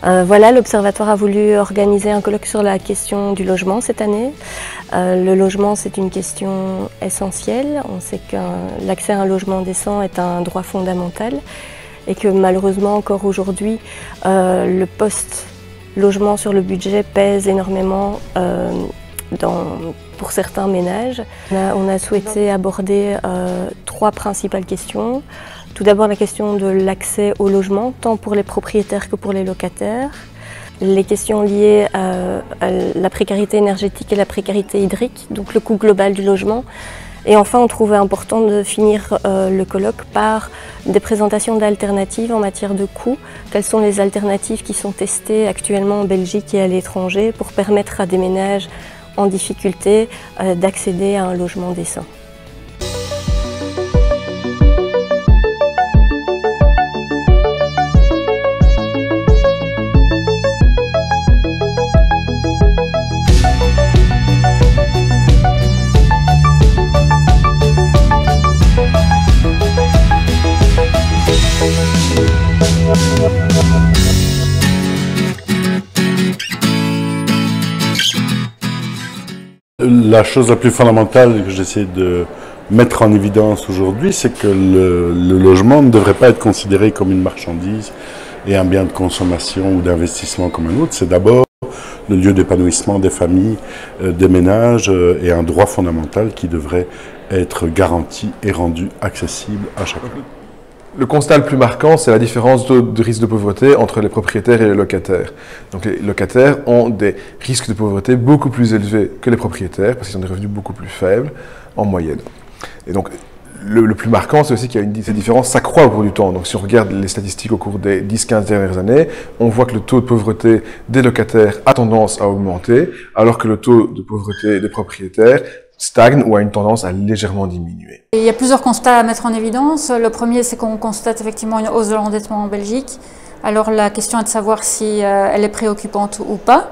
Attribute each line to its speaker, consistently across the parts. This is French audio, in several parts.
Speaker 1: Voilà, l'Observatoire a voulu organiser un colloque sur la question du logement cette année. Le logement, c'est une question essentielle. On sait que l'accès à un logement décent est un droit fondamental et que malheureusement encore aujourd'hui, le poste logement sur le budget pèse énormément pour certains ménages. On a souhaité aborder trois principales questions. Tout d'abord la question de l'accès au logement, tant pour les propriétaires que pour les locataires. Les questions liées à la précarité énergétique et la précarité hydrique, donc le coût global du logement. Et enfin, on trouvait important de finir le colloque par des présentations d'alternatives en matière de coûts. Quelles sont les alternatives qui sont testées actuellement en Belgique et à l'étranger pour permettre à des ménages en difficulté d'accéder à un logement décent.
Speaker 2: La chose la plus fondamentale que j'essaie de mettre en évidence aujourd'hui, c'est que le logement ne devrait pas être considéré comme une marchandise et un bien de consommation ou d'investissement comme un autre. C'est d'abord le lieu d'épanouissement des familles, des ménages et un droit fondamental qui devrait être garanti et rendu accessible à chacun.
Speaker 3: Le constat le plus marquant, c'est la différence de risque de pauvreté entre les propriétaires et les locataires. Donc les locataires ont des risques de pauvreté beaucoup plus élevés que les propriétaires parce qu'ils ont des revenus beaucoup plus faibles en moyenne. Et donc le plus marquant, c'est aussi qu'il y a ces différences s'accroît au cours du temps. Donc si on regarde les statistiques au cours des 10-15 dernières années, on voit que le taux de pauvreté des locataires a tendance à augmenter, alors que le taux de pauvreté des propriétaires stagne ou a une tendance à légèrement diminuer.
Speaker 4: Il y a plusieurs constats à mettre en évidence. Le premier, c'est qu'on constate effectivement une hausse de l'endettement en Belgique. Alors la question est de savoir si elle est préoccupante ou pas.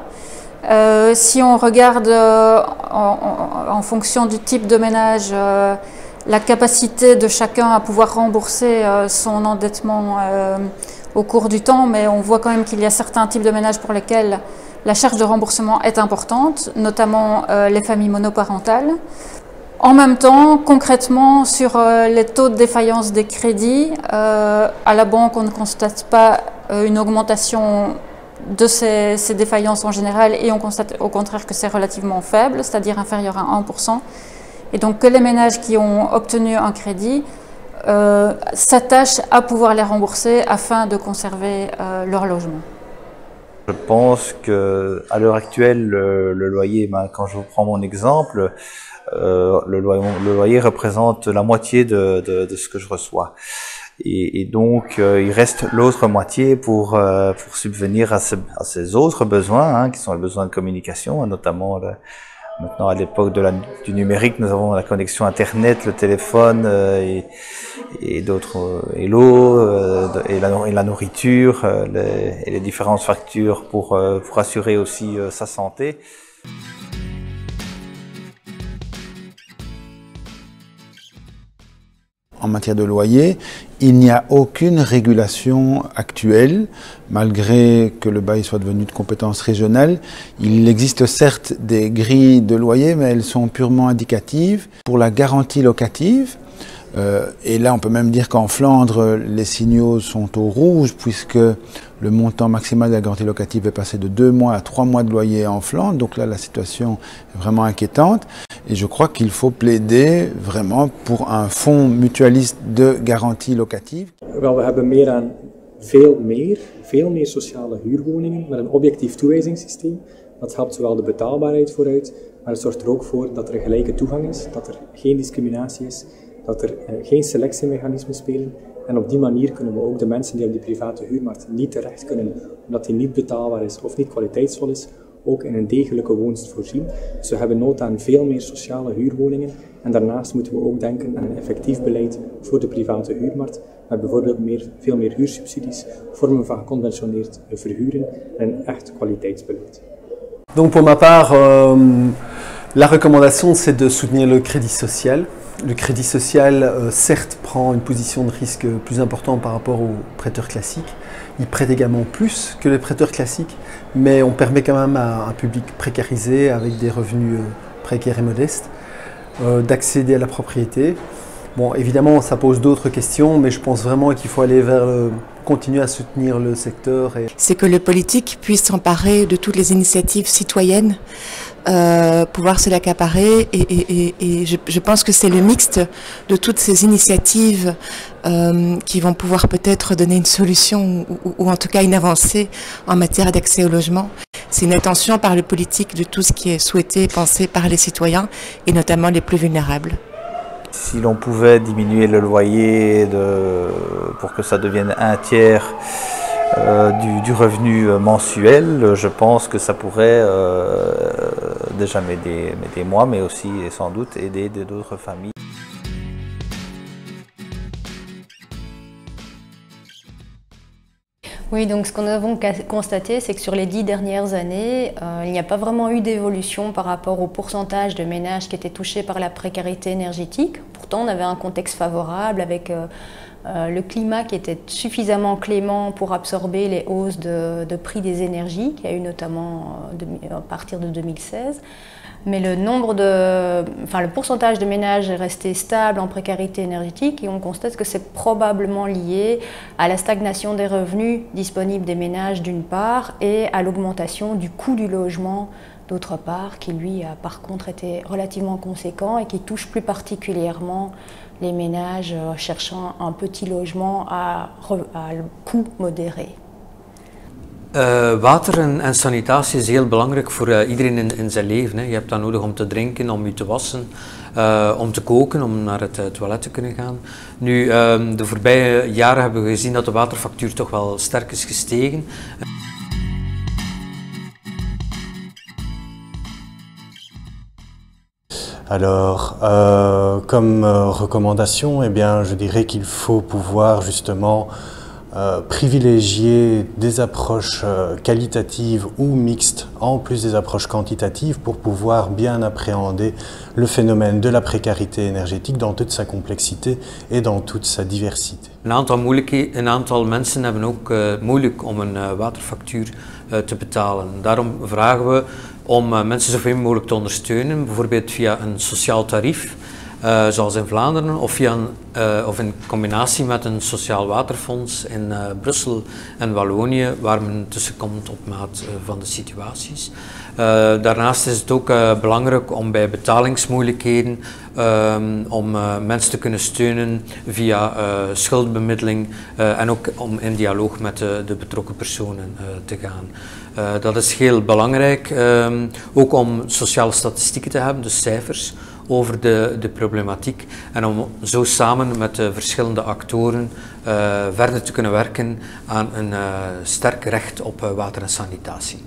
Speaker 4: Si on regarde en fonction du type de ménage, la capacité de chacun à pouvoir rembourser son endettement au cours du temps, mais on voit quand même qu'il y a certains types de ménages pour lesquels la charge de remboursement est importante, notamment les familles monoparentales. En même temps, concrètement, sur les taux de défaillance des crédits, à la banque, on ne constate pas une augmentation de ces défaillances en général et on constate au contraire que c'est relativement faible, c'est-à-dire inférieur à 1%. Et donc que les ménages qui ont obtenu un crédit s'attachent à pouvoir les rembourser afin de conserver leur logement.
Speaker 5: Je pense qu'à l'heure actuelle, le loyer, quand je vous prends mon exemple, le loyer représente la moitié de ce que je reçois. Et donc, il reste l'autre moitié pour subvenir à ces autres besoins, qui sont les besoins de communication, notamment maintenant à l'époque du numérique, nous avons la connexion Internet, le téléphone et l'eau et la nourriture et les différentes factures pour assurer aussi sa santé.
Speaker 6: En matière de loyer, il n'y a aucune régulation actuelle, malgré que le bail soit devenu de compétence régionale. Il existe certes des grilles de loyer, mais elles sont purement indicatives. Pour la garantie locative, et là on peut même dire qu'en Flandre, les signaux sont au rouge, puisque le montant maximal de la garantie locative est passé de 2 mois à 3 mois de loyer en Flandre. Donc là, la situation est vraiment inquiétante. Et je crois qu'il faut plaider vraiment pour un fonds mutualiste de garantie locative.
Speaker 7: Wel, we hebben veel meer sociale huurwoningen met een objectief toewijzingssysteem. Dat helpt zowel de betaalbaarheid vooruit, maar het zorgt er ook voor dat er een gelijke toegang is, dat er geen discriminatie is, dat er geen selectiemechanismen spelen. En op die manier kunnen we ook de mensen die op die private huurmarkt niet terecht kunnen, omdat die niet betaalbaar is of niet kwaliteitsvol is, ook in een degelijke woonst voorzien. Dus we hebben nood aan veel meer sociale huurwoningen. En daarnaast moeten we ook denken aan een effectief beleid voor de private huurmarkt, met bijvoorbeeld veel meer huursubsidies, vormen van geconventioneerd verhuren en een echt kwaliteitsbeleid.
Speaker 8: Donc pour ma part, la recommandation c'est de soutenir le crédit social Le crédit social, certes, prend une position de risque plus importante par rapport aux prêteurs classiques. Il prête également plus que les prêteurs classiques, mais on permet quand même à un public précarisé, avec des revenus précaires et modestes, d'accéder à la propriété. Bon, évidemment, ça pose d'autres questions, mais je pense vraiment qu'il faut aller vers continuer à soutenir le secteur.
Speaker 9: C'est que le politique puisse s'emparer de toutes les initiatives citoyennes, pouvoir se l'accaparer, et je pense que c'est le mixte de toutes ces initiatives qui vont pouvoir peut-être donner une solution ou en tout cas une avancée en matière d'accès au logement. C'est une attention par le politique de tout ce qui est souhaité et pensé par les citoyens et notamment les plus vulnérables.
Speaker 5: Si l'on pouvait diminuer le loyer pour que ça devienne un tiers du revenu mensuel, je pense que ça pourrait déjà m'aider moi, mais aussi et sans doute aider d'autres familles.
Speaker 1: Oui, donc ce qu'on a constaté, c'est que sur les 10 dernières années, il n'y a pas vraiment eu d'évolution par rapport au pourcentage de ménages qui étaient touchés par la précarité énergétique. Pourtant, on avait un contexte favorable avec le climat qui était suffisamment clément pour absorber les hausses de prix des énergies, qu'il y a eu notamment à partir de 2016. Mais le pourcentage de ménages est resté stable en précarité énergétique et on constate que c'est probablement lié à la stagnation des revenus disponibles des ménages d'une part et à l'augmentation du coût du logement d'autre part, qui lui a par contre été relativement conséquent et qui touche plus particulièrement les ménages cherchant un petit logement à coût modéré.
Speaker 10: Water en sanitatie is heel belangrijk voor iedereen in zijn leven. Hè. Je hebt dat nodig om te drinken, om je te wassen, om te koken, om naar het toilet te kunnen gaan. Nu, de voorbije jaren hebben we gezien dat de waterfactuur toch wel sterk is gestegen.
Speaker 11: Alors, comme recommandation, eh bien, je dirais qu'il faut pouvoir justement privilégier des approches qualitatives ou mixtes en plus des approches quantitatives pour pouvoir bien appréhender le phénomène de la précarité énergétique dans toute sa complexité et dans toute sa diversité.
Speaker 10: Een aantal mensen hebben ook moeilijk om een waterfactuur te betalen. Daarom vragen we om mensen zoveel mogelijk te ondersteunen, bijvoorbeeld via een sociaal tarief. Zoals in Vlaanderen, of in combinatie met een sociaal waterfonds in Brussel en Wallonië, waar men tussenkomt op maat van de situaties. Daarnaast is het ook belangrijk om bij betalingsmoeilijkheden om mensen te kunnen steunen via schuldbemiddeling en ook om in dialoog met de betrokken personen te gaan. Dat is heel belangrijk, ook om sociale statistieken te hebben, dus cijfers over de problematiek en om zo samen met de verschillende actoren verder te kunnen werken aan een sterk recht op water en sanitatie.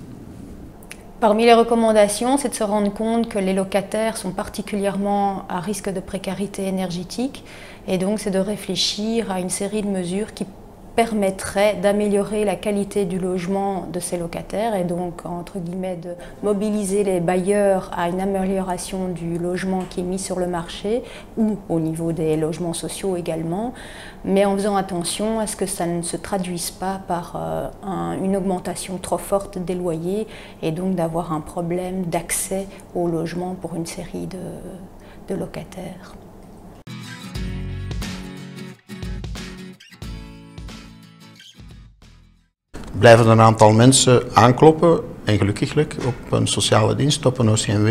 Speaker 1: Parmi les recommandations, c'est de se rendre compte que les locataires sont particulièrement à risque de précarité énergétique et donc c'est de réfléchir à une série de mesures qui permettrait d'améliorer la qualité du logement de ces locataires et donc, entre guillemets, de mobiliser les bailleurs à une amélioration du logement qui est mis sur le marché ou au niveau des logements sociaux également, mais en faisant attention à ce que ça ne se traduise pas par une augmentation trop forte des loyers et donc d'avoir un problème d'accès au logement pour une série de locataires.
Speaker 12: Blijven een aantal mensen aankloppen, en gelukkiglijk, op een sociale dienst, op een OCMW,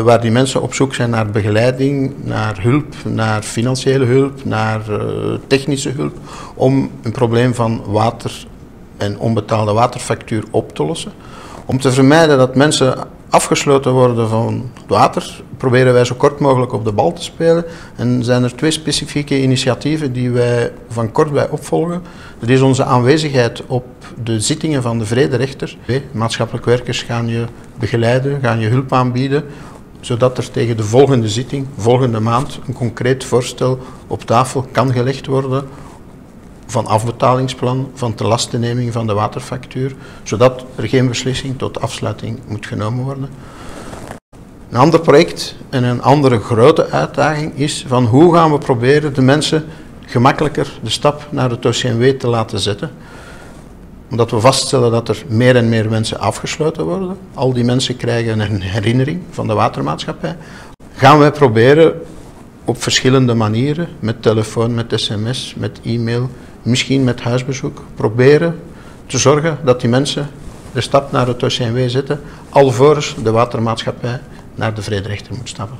Speaker 12: waar die mensen op zoek zijn naar begeleiding, naar hulp, naar financiële hulp, naar technische hulp, om een probleem van water en onbetaalde waterfactuur op te lossen. Om te vermijden dat mensen afgesloten worden van het water, proberen wij zo kort mogelijk op de bal te spelen. En zijn er twee specifieke initiatieven die wij van kort bij opvolgen. Dat is onze aanwezigheid op de zittingen van de vrederechter. Maatschappelijk werkers gaan je begeleiden, gaan je hulp aanbieden, zodat er tegen de volgende zitting, volgende maand, een concreet voorstel op tafel kan gelegd worden van afbetalingsplan, van telastenneming van de waterfactuur, zodat er geen beslissing tot afsluiting moet genomen worden. Een ander project en een andere grote uitdaging is van hoe gaan we proberen de mensen gemakkelijker de stap naar het OCMW te laten zetten. Omdat we vaststellen dat er meer en meer mensen afgesloten worden. Al die mensen krijgen een herinnering van de watermaatschappij. Gaan wij proberen op verschillende manieren, met telefoon, met sms, met e-mail, misschien met huisbezoek, proberen te zorgen dat die mensen de stap naar het OCMW zetten, alvorens de watermaatschappij naar de vrederechter moet stappen.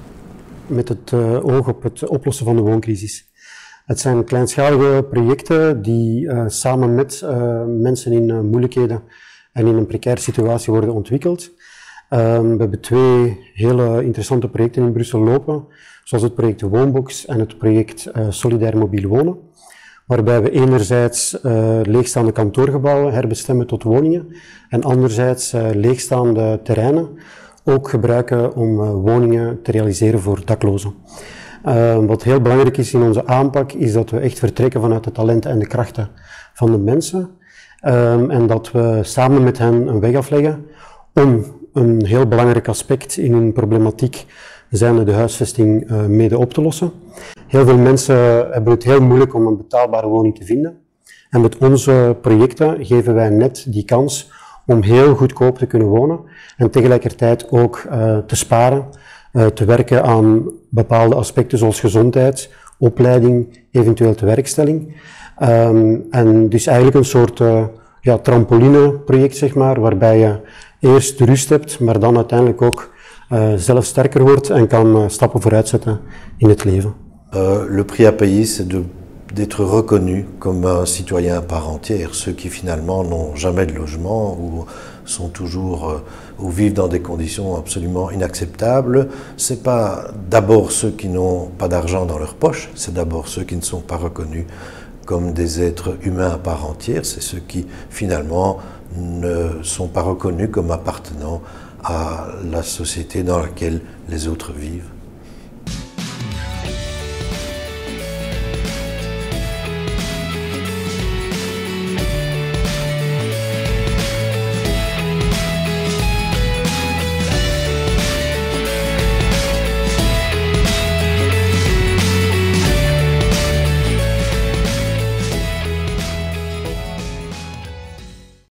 Speaker 13: Met het oog op het oplossen van de wooncrisis. Het zijn kleinschalige projecten die samen met mensen in moeilijkheden en in een precaire situatie worden ontwikkeld. We hebben 2 hele interessante projecten in Brussel lopen, zoals het project Woonbox en het project Solidair Mobiel Wonen, waarbij we enerzijds leegstaande kantoorgebouwen herbestemmen tot woningen en anderzijds leegstaande terreinen ook gebruiken om woningen te realiseren voor daklozen. Wat heel belangrijk is in onze aanpak, is dat we echt vertrekken vanuit de talenten en de krachten van de mensen. En dat we samen met hen een weg afleggen om een heel belangrijk aspect in hun problematiek, zijnde de huisvesting, mede op te lossen. Heel veel mensen hebben het heel moeilijk om een betaalbare woning te vinden. En met onze projecten geven wij net die kans om heel goedkoop te kunnen wonen en tegelijkertijd ook te sparen, te werken aan bepaalde aspecten zoals gezondheid, opleiding, eventueel tewerkstelling. En dus eigenlijk een soort trampolineproject, zeg maar, waarbij je eerst de rust hebt, maar dan uiteindelijk ook zelf sterker wordt en kan stappen vooruit zetten in het leven.
Speaker 14: Le prix à payer, c'est d'être reconnu comme un citoyen à part entière. Ceux qui finalement n'ont jamais de logement ou sont toujours ou vivent dans des conditions absolument inacceptables, c'est pas d'abord ceux qui n'ont pas d'argent dans leur poche, c'est d'abord ceux qui ne sont pas reconnus comme des êtres humains à part entière, c'est ceux qui finalement ne sont pas reconnus comme appartenant à la société dans laquelle les autres vivent.